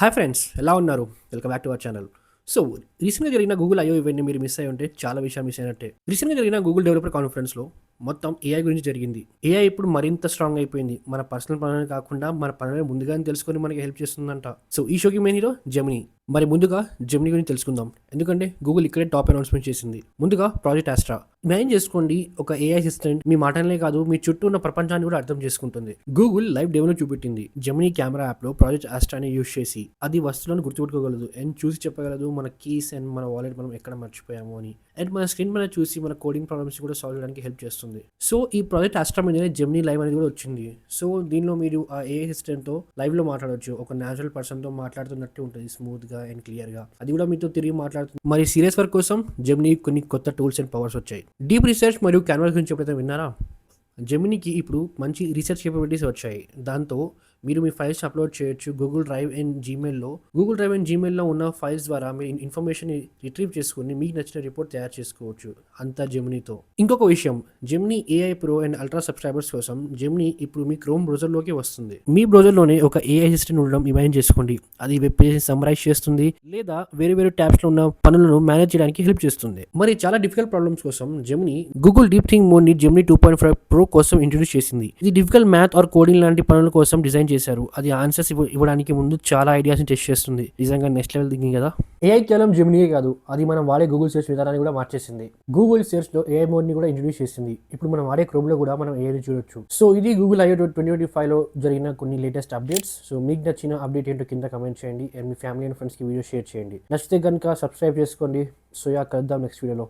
Hi friends, ఎలా ఉన్నారు? Welcome back to our channel. So, రీసెంట్‌గా జరిగిన గూగుల్ ఐ/ఓ ఈవెంట్‌ని మీరు మిస్ అయ్యి ఉంటే చాలా విషయాలు మిస్ అయినట్టే. రీసెంట్‌గా జరిగిన గూగుల్ డెవలపర్ కాన్ఫరెన్స్‌లో మొత్తం ఏఐ గురించి జరిగింది. ఏఐ ఇప్పుడు మరింత స్ట్రాంగ్ అయిపోయింది. మన పర్సనల్ పనులనే కాకుండా మన పనులను ముందుగానే తెలుసుకొని మనకి హెల్ప్ చేస్తుందంట. సో, ఈ షోకి మెయిన్ హీరో జెమినీ. మరి ముందుగా జెమినీ గురించి తెలుసుకుందాం. ఎందుకంటే గూగుల్ ఇక్కడే టాప్ అనౌన్స్‌మెంట్ చేసింది. ముందుగా ప్రాజెక్ట్ ఆస్ట్రా. ఇమాజిన్ చేసుకోండి, ఒక ఏఐ అసిస్టెంట్ మీ మాటలనే కాదు, మీ చుట్టూ ఉన్న ప్రపంచాన్ని కూడా అర్థం చేసుకుంటుంది. గూగుల్ లైవ్ డెమోలో చూపెట్టింది. జెమినీ కెమెరా యాప్‌లో ప్రాజెక్ట్ ఆస్ట్రాని యూజ్ చేసి అది వస్తువులను గుర్తుపెట్టుకోగలదు అండ్ చూసి చెప్పగలదు మన కీస్ అండ్ మన వాలెట్ మనం ఎక్కడ మర్చిపోయాము అని. అండ్ మన స్క్రీన్ మీద చూసి మన కోడింగ్ ప్రాబ్లమ్స్ కూడా సాల్వ్ చేయడానికి హెల్ప్ చేస్తుంది. సో ఈ ప్రాజెక్ట్ ఆస్ట్రా మీదనే జెమినీ లైవ్ అనేది కూడా వచ్చింది. సో దీనిలో మీరు ఆ ఏఐ అసిస్టెంట్‌తో లైవ్‌లో మాట్లాడొచ్చు. ఒక న్యాచురల్ పర్సన్‌తో మాట్లాడుతున్నట్టు ఉంటుంది, స్మూత్‌గా అండ్ క్లియర్‌గా. అది కూడా మీతో తిరిగి మాట్లాడుతుంది. మరి సీరియస్ వర్క్ కోసం జెమినీ కొన్ని కొత్త టూల్స్ అండ్ పవర్స్ వచ్చాయి. డీప్ రీసెర్చ్ మరియు క్యాన్వాస్ గురించి ఎప్పుడైతే విన్నారా? జెమినీకి ఇప్పుడు మంచి రీసెర్చ్ కేపబిలిటీస్ వచ్చాయి. దాంతో మీరు మీ ఫైల్స్ అప్లోడ్ చేయొచ్చు. గూగుల్ డ్రైవ్ అండ్ జీమెయిల్‌లో ఉన్న ఫైల్స్ ద్వారా మీ ఇన్ఫర్మేషన్‌ని రిట్రీవ్ చేసుకొని మీకు నచ్చిన రిపోర్ట్ తయారు చేసుకోవచ్చు. అంతా జెమినీతో. ఇంకొక విషయం, Gemini AI pro and ultra subscribers కోసం జెమినీ ఇప్పుడు మీ క్రోమ్ బ్రౌజర్‌లోకి వస్తుంది. మీ బ్రౌజర్‌లోనే ఒక ఏఐ అసిస్టెంట్ ఉండడం ఇమాజిన్ చేసుకోండి. అది వెబ్ పేజ్‌ని సమ్మరైజ్ చేస్తుంది లేదా వేరే వేరే ట్యాబ్స్‌లో ఉన్న పనులను మేనేజ్ చేయడానికి హెల్ప్ చేస్తుంది. మరి చాలా డిఫికల్ట్ ప్రాబ్లమ్స్ కోసం జెమినీ గూగుల్ డీప్ థింక్ మోడ్‌ని జెమినీ 2.5 ప్రో కోసం ఇంట్రొడ్యూస్ చేసింది. ఇది డిఫికల్ట్ మ్యాథ్ ఆర్ కోడింగ్ లాంటి పనుల కోసం డిజైన్ చేశారు. అది ఆన్సర్స్ ఇవ్వడానికి ముందు చాలా ఐడియాస్‌ని టెస్ట్ చేస్తుంది. నిజంగా నెక్స్ట్ లెవెల్ థింకింగ్ కదా! ఏఐ కేవలం జెమినీయే కాదు, అది మనం వాడే గూగుల్ సెర్చ్ విధానాన్ని కూడా మార్చేసింది. గూగుల్ సెర్చ్‌లో ఏఐ మోడ్‌ని కూడా ఇంట్రొడ్యూస్ చేసింది. ఇప్పుడు మనం వాడే క్రోమ్‌లో కూడా మనం ఏఐని చూడొచ్చు. సో ఇది గూగుల్ ఐ/ఓ 2025లో జరిగిన కొన్ని లేటెస్ట్ అప్డేట్స్. సో మీకు నచ్చిన అప్డేట్ ఏంటో కింద కామెంట్ చేయండి అండ్ మీ ఫ్యామిలీ అండ్ ఫ్రెండ్స్‌కి వీడియో షేర్ చేయండి. నచ్చితే గనుక సబ్స్క్రైబ్ చేసుకోండి. సో కలుద్దాం నెక్స్ట్ వీడియోలో.